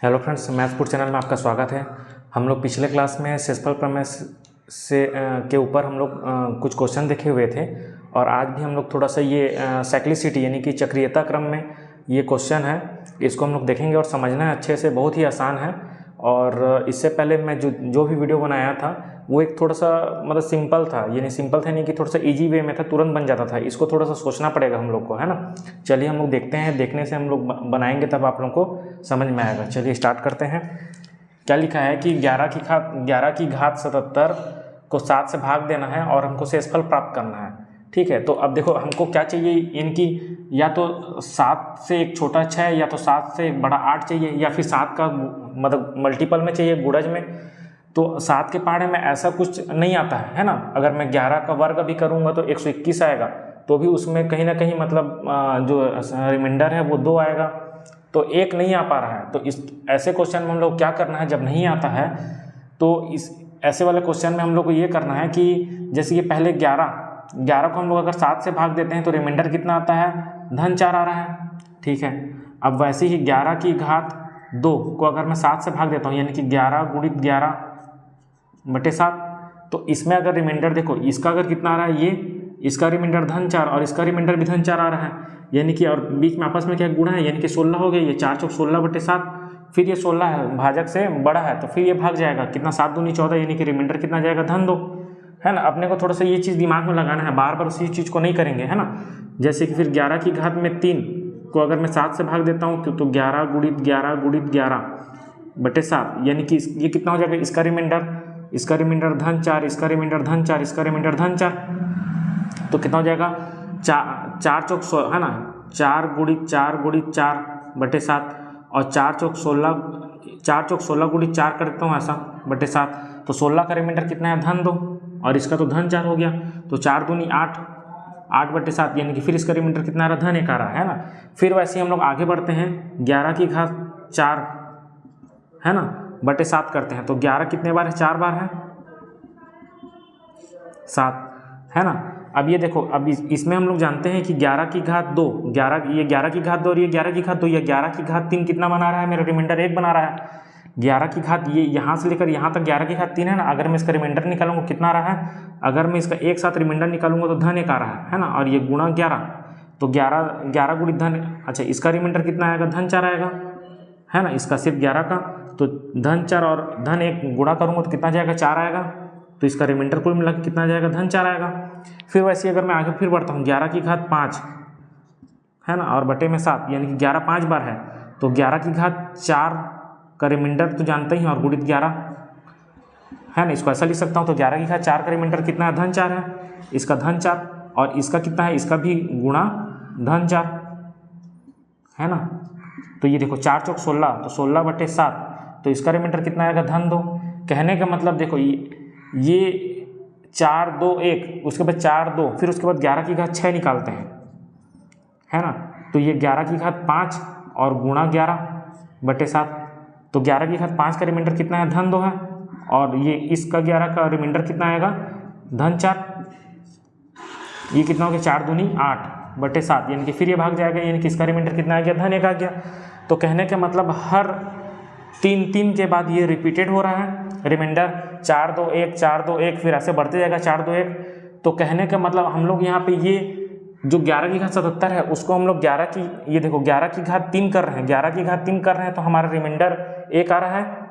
Hello friends, मैथपुर channel में आपका स्वागत है। हम लोग पिछले क्लास में शेषफल प्रमेय से के ऊपर हम लोग कुछ क्वेश्चन देखे हुए थे और आज भी हम लोग थोड़ा सा ये साइक्लिसिटी यानी कि चक्रीयता क्रम में ये क्वेश्चन है, इसको हम लोग देखेंगे और समझना है अच्छे से। बहुत ही आसान है और इससे पहले मैं जो भी वीडियो बनाया था वो एक थोड़ा सा मतलब सिंपल था, यानी सिंपल था नहीं कि थोड़ा सा इजी वे में था, तुरंत बन जाता था। इसको थोड़ा सा सोचना पड़ेगा हम लोग को, है ना। चलिए हम लोग देखते हैं, देखने से हम लोग बनाएंगे तब आप लोगों को समझ में आएगा। चलिए स्टार्ट करते हैं। क्या लिखा है कि 11 की घात 77 को 7 से भाग देना है और हमको शेषफल प्राप्त करना है। ठीक है, तो अब देखो हमको क्या चाहिए, इनकी या तो 7 से एक छोटा 6 या तो 7 से एक बड़ा 8 चाहिए, या फिर 7 का मतलब मल्टीपल में चाहिए, गुणज में। तो 7 के पहाड़े में ऐसा कुछ नहीं आता है ना। अगर मैं 11 का वर्ग भी करूँगा तो 121 आएगा, तो भी उसमें कहीं ना कहीं मतलब जो रिमाइंडर है वो 2 आएगा, तो 1 नहीं आ पा रहा है। तो इस ऐसे क्वेश्चन में हम लोग क्या करना है, जब नहीं आता है तो इस ऐसे वाले क्वेश्चन में हम लोग को ये करना है कि जैसे ये पहले 11 को हम लोग अगर 7 से भाग देते हैं तो रिमाइंडर कितना आता है, धन 4 आ रहा है। ठीक है, अब वैसे ही 11 की घात 2 को अगर मैं 7 से भाग देता हूँ, यानी कि 11 गुणित 11 बटे 7, तो इसमें अगर रिमाइंडर देखो, इसका अगर कितना आ रहा है, ये इसका रिमाइंडर धन 4 और इसका रिमाइंडर भी धन 4 आ रहा है, यानी कि और बीच में आपस में क्या गुणा है, यानी कि 16 हो गया। ये 4 चौक 16 बटे 7, फिर ये 16 है, भाजक से बड़ा है तो फिर ये भाग जाएगा, कितना 7 दूनी 14, यानी कि रिमाइंडर कितना जाएगा, धन 2, है ना। अपने को थोड़ा सा ये चीज़ दिमाग में लगाना है, बार बार उसी चीज़ को नहीं करेंगे, है ना। जैसे कि फिर 11 की घात में 3 को अगर मैं 7 से भाग देता हूँ तो 11 गुणित 11 बटे 7, यानी कि ये कितना हो जाएगा, इसका रिमाइंडर धन 4, इसका रिमाइंडर धन 4, इसका रिमाइंडर धन 4, तो कितना हो जाएगा, 4 चौक 16, है ना, 4 गुणित 4 बटे 7, और 4 चौक 16 गुणित 4 कर देता हूँ ऐसा बटे 7, तो 16 का रिमाइंडर कितना है, धन 2, और इसका तो धन 4 हो गया, तो 4 दूनी 8 बटे 7, यानी कि फिर इसका रिमाइंडर कितना आ रहा, धन 1 आ रहा है ना। फिर वैसे ही हम लोग आगे बढ़ते हैं, 11 की घात 4, है ना, बटे 7 करते हैं, तो 11 कितने बार है, 4 बार है, 7, है ना। अब ये देखो, अब इसमें हम लोग जानते हैं कि 11 की घात 2, ये 11 की घात 2 और ये 11 की घात 2, ये 11 की घात 3 कितना बना रहा है, मेरा रिमाइंडर 1 बना रहा है। 11 की घात ये यहाँ से लेकर यहाँ तक 11 की घात 3 है ना। अगर मैं इसका रिमाइंडर निकालूंगा कितना आ रहा है, अगर मैं इसका एक साथ रिमाइंडर निकालूंगा तो धन 1 आ रहा है ना, और ये गुणा 11, तो 11 गुणित धन, अच्छा इसका रिमाइंडर कितना आएगा, धन 4 आएगा, है ना। इसका सिर्फ 11 का, तो धन 4 और धन 1 गुणा करूँगा तो कितना जाएगा, 4 आएगा, तो इसका रिमाइंडर कुल मिला के कितना जाएगा, धन 4 आएगा। फिर वैसे अगर मैं आगे फिर बढ़ता हूँ, 11 की घात 5, है ना, और बटे में 7, यानी कि 11 5 बार है, तो 11 की घात 4 का रिमाइंडर तो जानते ही, और गुणित 11, है ना, इसको ऐसा लिख सकता हूँ। तो 11 की घात 4 का रिमाइंडर कितना है, धन 4 है, इसका धन 4, और इसका कितना है, इसका भी गुणा धन 4, है ना। तो ये देखो 4 चौक 16, तो 16 बटे 7, तो इसका रिमाइंडर कितना आएगा, धन 2। कहने का मतलब देखो, ये 4 2 1, उसके बाद 4 2, फिर उसके बाद 11 की घात 6 निकालते हैं, है ना। तो ये 11 की घात 5 और गुणा 11 बटे 7, तो 11 की घात 5 का रिमाइंडर कितना है, धन 2 है, और ये इसका 11 का रिमाइंडर कितना आएगा, धन 4, ये कितना हो गया, 4 दूनी 8 बटे 7, यानी कि फिर ये भाग जाएगा, यानी कि इसका रिमाइंडर कितना आ गया, धन 1 आ गया। तो कहने का मतलब हर 3 के बाद ये रिपीटेड हो रहा है रिमाइंडर, 4 2 1 4 2 1, फिर ऐसे बढ़ते जाएगा 4 2 1। तो कहने का मतलब हम लोग यहाँ पे ये जो 11 की घात 77 है उसको हम लोग 11 की, ये देखो 11 की घात 3 कर रहे हैं, 11 की घात 3 कर रहे हैं, तो हमारा रिमाइंडर 1 आ रहा है।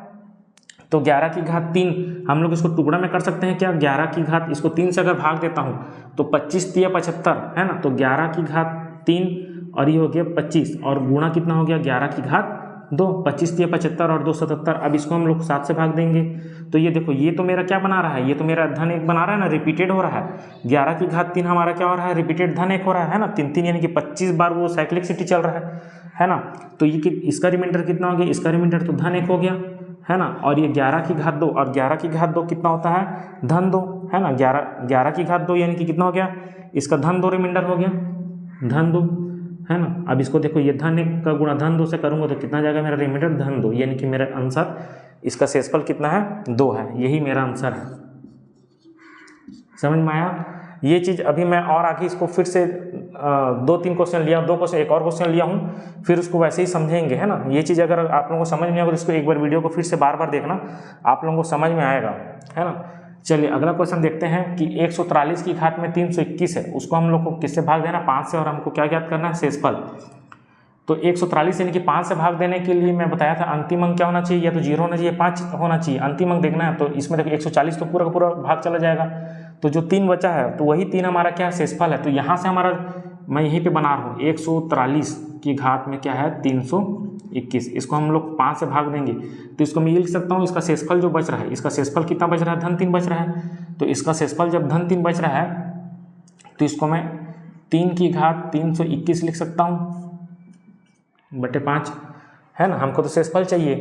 तो 11 की घात 3 हम लोग इसको टुकड़ा में कर सकते हैं क्या, 11 की घात इसको 3 से अगर भाग देता हूँ तो 25 3 75, है ना। तो 11 की घात 3 और ये हो गया 25, और गुणा कितना हो गया, 11 की घात 2, 25 3 75 और 2 77। अब इसको हम लोग 7 से भाग देंगे, तो ये देखो ये तो मेरा क्या बना रहा है, ये तो मेरा धन 1 बना रहा है ना, रिपीटेड हो रहा है। 11 की घात 3 हमारा क्या हो रहा है, रिपीटेड धन 1 हो रहा है ना, 3 यानी कि 25 बार वो साइक्लिसिटी चल रहा है ना। तो ये इसका रिमाइंडर कितना हो गया, इसका रिमाइंडर तो धन 1 हो गया, है ना। और ये 11 की घात 2, और 11 की घात 2 कितना होता है, धन 2, है ना। 11 की घात 2 यानी कि कितना हो गया, इसका धन 2 रिमाइंडर हो गया, धन 2, है ना। अब इसको देखो, ये धन 1 का गुणा धन 2 से करूँगा तो कितना जाएगा, मेरा रिमाइंडर धन 2, यानी कि मेरा आंसर इसका शेषफल कितना है, 2 है, यही मेरा आंसर है। समझ में आया। ये चीज़ अभी मैं और आगे इसको फिर से 2-3 क्वेश्चन लिया, 2 क्वेश्चन, एक और क्वेश्चन लिया हूँ, फिर उसको वैसे ही समझेंगे, है ना। ये चीज़ अगर आप लोगों को समझ नहीं आएगा तो इसको एक बार वीडियो को फिर से बार बार देखना, आप लोगों को समझ में आएगा, है ना। चलिए अगला क्वेश्चन देखते हैं कि 143 की घात में 321 है, उसको हम लोग को किससे भाग देना, 5 से, और हमको क्या ज्ञात करना है, शेषफल। तो 143 यानी कि 5 से भाग देने के लिए मैं बताया था अंतिम अंक क्या होना चाहिए, या तो 0 होना चाहिए, 5 होना चाहिए, अंतिम अंक देखना है। तो इसमें देखो 140 तो पूरा का पूरा भाग चला जाएगा, तो जो 3 बचा है तो वही 3 हमारा क्या है, शेषफल है। तो यहाँ से हमारा, मैं यहीं पे बना रहा हूँ, 143 की घात में क्या है, 321, इसको हम लोग 5 से भाग देंगे तो इसको मैं ये लिख सकता हूँ, इसका शेषफल जो बच रहा है, इसका शेषफल कितना बच रहा है, धन 3 बच रहा है। तो इसका शेषफल जब धन 3 बच रहा है तो इसको मैं 3 की घात 321 लिख सकता हूँ बटे 5, है ना। हमको तो शेषफल चाहिए,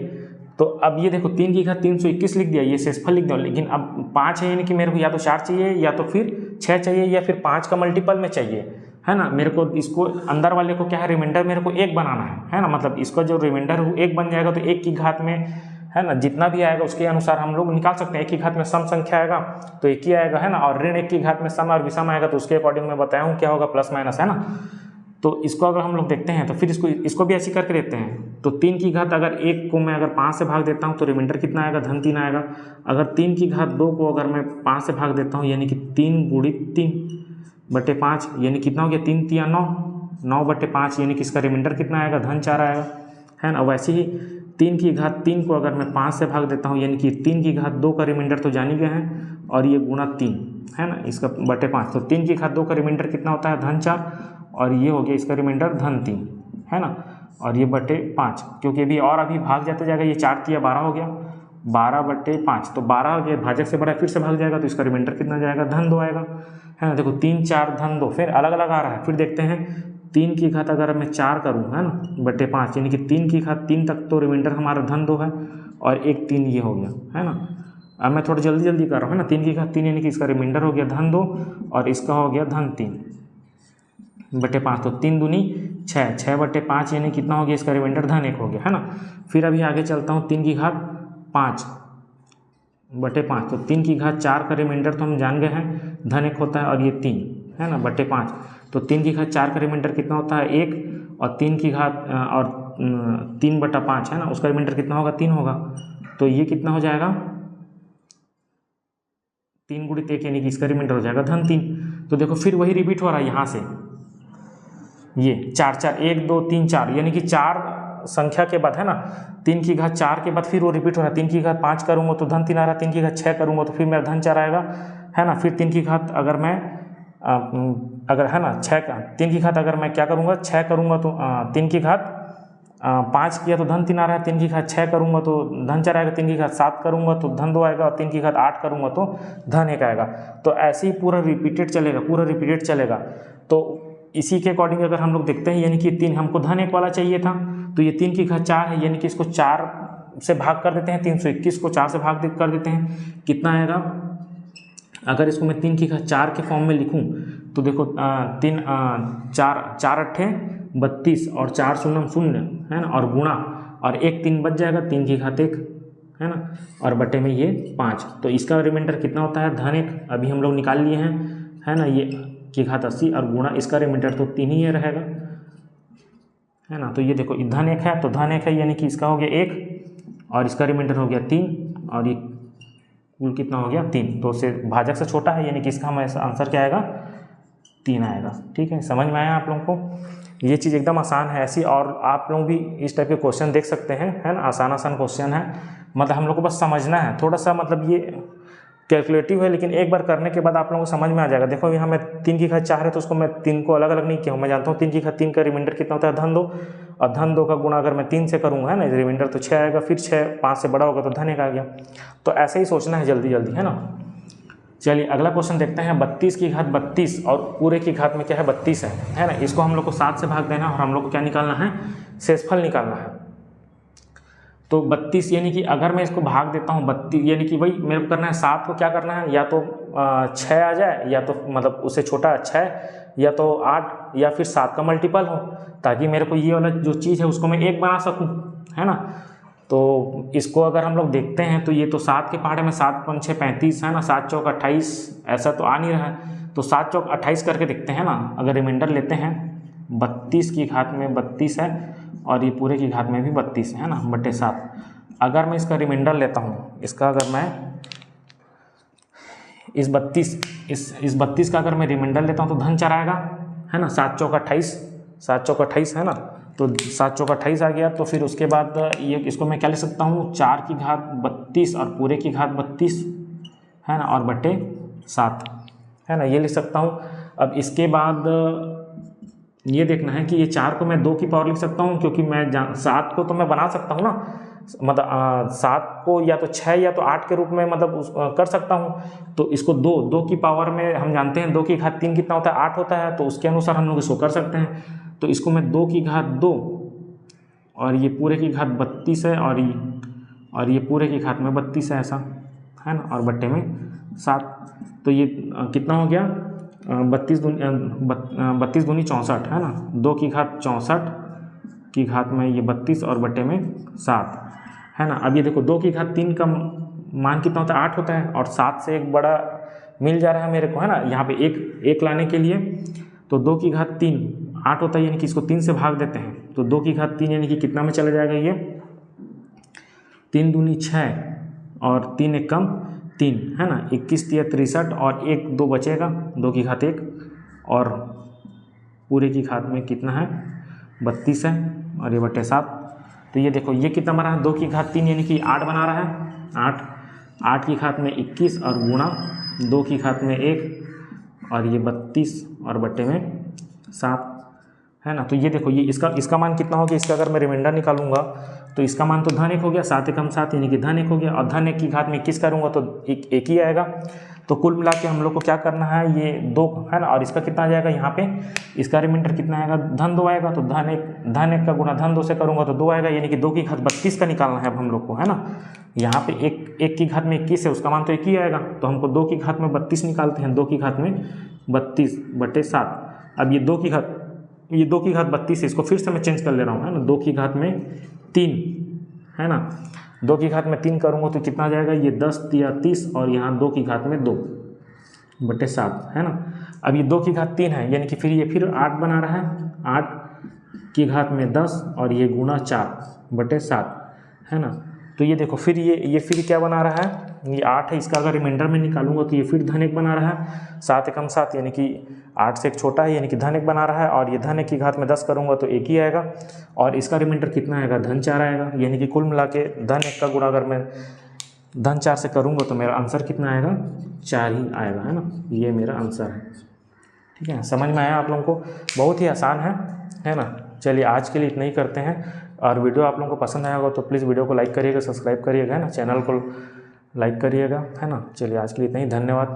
तो अब ये देखो 3 की घात 321 लिख दिया, ये शेषफल लिख दिया, लेकिन अब 5 है, यानी कि मेरे को या तो 4 चाहिए, या तो फिर 6 चाहिए, या फिर 5 का मल्टीपल में चाहिए, है ना। मेरे को इसको अंदर वाले को क्या है, रिमाइंडर मेरे को 1 बनाना है ना। मतलब इसका जो रिमाइंडर है 1 बन जाएगा, तो 1 की घात में, है ना, जितना भी आएगा उसके अनुसार हम लोग निकाल सकते हैं। 1 की घात में सम संख्या आएगा तो 1 ही आएगा, है ना, और ऋण 1 की घात में सम और विषम आएगा तो उसके अकॉर्डिंग मैं बताया हूँ क्या होगा, प्लस माइनस, है ना। तो इसको अगर हम लोग देखते हैं तो फिर इसको भी ऐसे करके देते हैं। तो 3 की घात अगर 1 को मैं अगर 5 से भाग देता हूँ तो रिमाइंडर कितना आएगा, धन 3 आएगा। अगर 3 की घात 2 को अगर मैं 5 से भाग देता हूँ, यानी कि 3 गुणित 3 बटे 5, यानी कितना हो गया, 3 तिया 9, 9 बटे 5, यानी कि इसका रिमाइंडर कितना आएगा, धन 4 आएगा, है ना। वैसे ही 3 की घात 3 को अगर मैं 5 से भाग देता हूँ, यानी कि 3 की घात 2 का रिमाइंडर तो जान ही गए हैं, और ये गुणा 3, है ना, इसका बटे 5। तो 3 की घात 2 का रिमाइंडर कितना होता है, धन 4, और ये हो गया इसका रिमाइंडर धन 3, है ना, और ये बटे 5, क्योंकि अभी भाग जाते जाएगा, ये 4 तिया 12 हो गया, 12 बटे 5, तो 12 ये भाजक से बड़ा फिर से भाग जाएगा, तो इसका रिमाइंडर कितना जाएगा, धन 2 आएगा, है ना। देखो 3 4 धन 2, फिर अलग अलग आ रहा है। फिर देखते हैं 3 की घात अगर मैं 4 करूँ, है ना, बटे 5, यानी कि 3 की घात 3 तक तो रिमाइंडर हमारा धन 2 है, और एक 3 ये हो गया, है ना। अब मैं थोड़ा जल्दी कर रहा हूँ, है ना। 3 की घात 3 यानी कि इसका रिमाइंडर हो गया धन 2, और इसका हो गया धन 3 बटे 5, तो 3 दूनी 6, 6 बटे 5 यानी कितना हो गया, इसका रिमाइंडर धन 1 हो गया, है ना। फिर अभी आगे चलता हूँ, 3 की घात 5 बटे 5, तो 3 की घात 4 का रिमाइंडर तो हम जान गए हैं, धन 1 होता है, और ये 3, है ना, बटे 5, तो 3 की घात 4 का रिमाइंडर कितना होता है, 1, और 3 की घात और 3 बटा 5, है ना, उसका रिमाइंडर कितना होगा, 3 होगा। तो ये कितना हो जाएगा, 3 गुणित 1, यानी कि इसका रिमाइंडर हो जाएगा धन 3। तो देखो फिर वही रिपीट हो रहा है यहाँ से, ये 4 4 1 2 3 4, यानी कि 4 संख्या के बाद, है ना, 3 की घात 4 के बाद फिर वो रिपीट हो रहा है। 3 की घात 5 करूँगा तो धन 3 आ रहा है, 3 की घात 6 करूँगा तो फिर मेरा धन 4 आएगा, है ना। फिर 3 की घात अगर मैं है ना 6 का 3 की घात अगर मैं क्या करूँगा, 6 करूँगा तो 3 की घात 5 किया तो धन 3 आ रहा है, 3 की घात 6 करूँगा तो धन 4 आएगा, 3 की घात 7 करूँगा तो धन 2 आएगा, और 3 की घात 8 करूँगा तो धन 1 आएगा। तो ऐसे ही पूरा रिपीटेड चलेगा। तो इसी के अकॉर्डिंग अगर हम लोग देखते हैं, यानी कि 3 हमको धन 1 वाला चाहिए था, तो ये 3 की घात 4 है, यानी कि इसको 4 से भाग कर देते हैं, 321 को 4 से भाग कर देते हैं, कितना आएगा। अगर इसको मैं 3 की घात 4 के फॉर्म में लिखूं तो देखो 3 4 अट्ठे 32 और 4 शून्य शून्य, है ना, और गुणा, और 1 3 बच जाएगा, 3 की घात 1, है ना, और बटे में ये 5। तो इसका रिमाइंडर कितना होता है, धन 1, अभी हम लोग निकाल लिए हैं, है ना, ये की घात 80, और गुणा इसका रिमाइंडर तो 3 ही रहेगा, है ना। तो ये देखो धन 1 है तो धन 1 है, यानी कि इसका हो गया 1, और इसका रिमाइंडर हो गया 3, और ये कुल कितना हो गया 3। तो उससे भाजक से छोटा है, यानी कि इसका हमारा आंसर क्या आएगा, 3 आएगा। ठीक है, समझ में आया आप लोगों को। ये चीज़ एकदम आसान है ऐसी, और आप लोग भी इस टाइप के क्वेश्चन देख सकते हैं, है ना, आसान क्वेश्चन है। मतलब हम लोग को बस समझना है थोड़ा सा, मतलब ये कैलकुलेटिव है, लेकिन एक बार करने के बाद आप लोगों को समझ में आ जाएगा। देखो यहाँ मैं 3 की घात 4 है तो उसको मैं 3 को अलग अलग नहीं किया हूँ, मैं जानता हूँ 3 की घात 3 का रिमाइंडर कितना होता है, धन 2, और धन 2 का गुणा अगर मैं 3 से करूँगा, है ना, रिमाइंडर तो 6 आएगा, फिर 6 5 से बड़ा होगा तो धन 1 आ गया। तो ऐसे ही सोचना है जल्दी, है ना। चलिए अगला क्वेश्चन देखते हैं। 32 की घात 32 और पूरे की घात में क्या है, 32 है ना। इसको हम लोग को 7 से भाग देना है, और हम लोग को क्या निकालना है, शेषफल निकालना है। तो 32 यानी कि अगर मैं इसको भाग देता हूँ 32, यानी कि वही मेरे को करना है, 7 को क्या करना है, या तो 6 आ जाए, या तो मतलब उससे छोटा 6, या तो 8, या फिर 7 का मल्टीपल हो, ताकि मेरे को ये वाला जो चीज़ है उसको मैं 1 बना सकूँ, है ना। तो इसको अगर हम लोग देखते हैं तो ये तो 7 के पहाड़े में 7 5 6 35, है ना, 7 चौक 28, ऐसा तो आ नहीं रहा है। तो 7 चौक 28 करके देखते हैं ना। अगर रिमाइंडर लेते हैं 32 की घात में 32 है और ये पूरे की घात में भी 32 है ना, बटे 7। अगर मैं इसका रिमाइंडर लेता हूँ, इसका अगर मैं इस 32 का अगर मैं रिमाइंडर लेता हूँ तो धन 4 आएगा, है ना। 7 चौक 28, 7 चौक 28 है ना, तो 7 चौक 28 आ गया। तो फिर उसके बाद ये इसको मैं क्या लिख सकता हूँ, 4 की घात 32 और पूरे की घात 32 है ना, और बटे 7 है ना, ये लिख सकता हूँ। अब इसके बाद ये देखना है कि ये 4 को मैं 2 की पावर लिख सकता हूँ, क्योंकि मैं 7 को तो मैं बना सकता हूँ ना, मतलब 7 को या तो 6 या तो 8 के रूप में मतलब कर सकता हूँ। तो इसको 2 की पावर में हम जानते हैं 2 की घात 3 कितना होता है, 8 होता है, तो उसके अनुसार हम लोग इसको कर सकते हैं। तो इसको मैं 2 की घात 2 और ये पूरे की घात 32 है और ये पूरे की घात में 32 है, ऐसा है ना, और बट्टे में 7। तो ये कितना हो गया, 32 दूनी 64 है ना, 2 की घात 64 की घात में ये 32 और बट्टे में 7 है ना। अब ये देखो 2 की घात 3 का मान कितना होता है, 8 होता है, और 7 से एक बड़ा मिल जा रहा है मेरे को, है ना। यहाँ पे एक लाने के लिए तो 2 की घात 3 8 होता है, यानी कि इसको 3 से भाग देते हैं, तो 2 की घात 3 यानी कि कितना में चला जाएगा, ये 3 दूनी 6 और 3 एक कम 3 है ना, 21 तिया 63 और 1 2 बचेगा, 2 की घात 1 और पूरे की घात में कितना है 32 है और ये बटे 7। तो ये देखो ये कितना बना है, 2 की घात 3 यानी कि 8 बना रहा है, 8 की घात में 21 और गुणा 2 की घात में 1 और ये 32 और बट्टे में 7 है ना। तो ये देखो ये इसका मान कितना हो गया, इसका अगर मैं रिमाइंडर निकालूंगा तो इसका मान तो धन 1 हो गया, 7 एकम 7 यानी कि धन 1 हो गया, और धन 1 की घात में 21 करूँगा तो एक ही आएगा। तो कुल मिला के हम लोग को क्या करना है, ये 2 है ना, और इसका कितना आ जाएगा, यहाँ पे इसका रिमाइंडर कितना आएगा, धन 2 आएगा। तो धन 1 का गुणा धन 2 से करूँगा तो 2 आएगा, यानी कि 2 की घात 32 का निकालना है अब हम लोग को, है ना। यहाँ पे 1 की घात में 21 है, उसका मान तो 1 ही आएगा, तो हमको 2 की घात में 32 निकालते हैं, 2 की घात में 32 बटे 7। अब ये 2 की घात 32 है, इसको फिर से मैं चेंज कर ले रहा हूँ, है ना। 2 की घात में 3 है ना, 2 की घात में 3 करूँगा तो कितना आ जाएगा, ये 10 तिया 30 और यहाँ 2 की घात में 2 बटे 7 है ना। अब ये 2 की घात 3 है, यानी कि फिर 8 बना रहा है, 8 की घात में 10 और ये गुणा 4 बटे 7 है ना। तो ये देखो फिर ये फिर क्या बना रहा है, ये 8 है, इसका अगर रिमाइंडर में निकालूंगा तो ये फिर धन 1 बना रहा है, 7 एकम 7 यानी कि 8 से एक छोटा है, यानी कि धन 1 बना रहा है, और ये धन 1 की घात में 10 करूँगा तो 1 ही आएगा, और इसका रिमाइंडर कितना आएगा, धन 4 आएगा, यानी कि कुल मिला के धन 1 का गुणा अगर मैं धन 4 से करूँगा तो मेरा आंसर कितना आएगा, 4 ही आएगा, है ना। ये मेरा आंसर है, ठीक है। समझ में आया आप लोगों को, बहुत ही आसान है ना। चलिए आज के लिए इतना ही करते हैं, और वीडियो आप लोगों को पसंद आया होगा तो प्लीज़ वीडियो को लाइक करिएगा, सब्सक्राइब करिएगा, है ना, चैनल को लाइक करिएगा, है ना। चलिए आज के लिए इतना ही, धन्यवाद।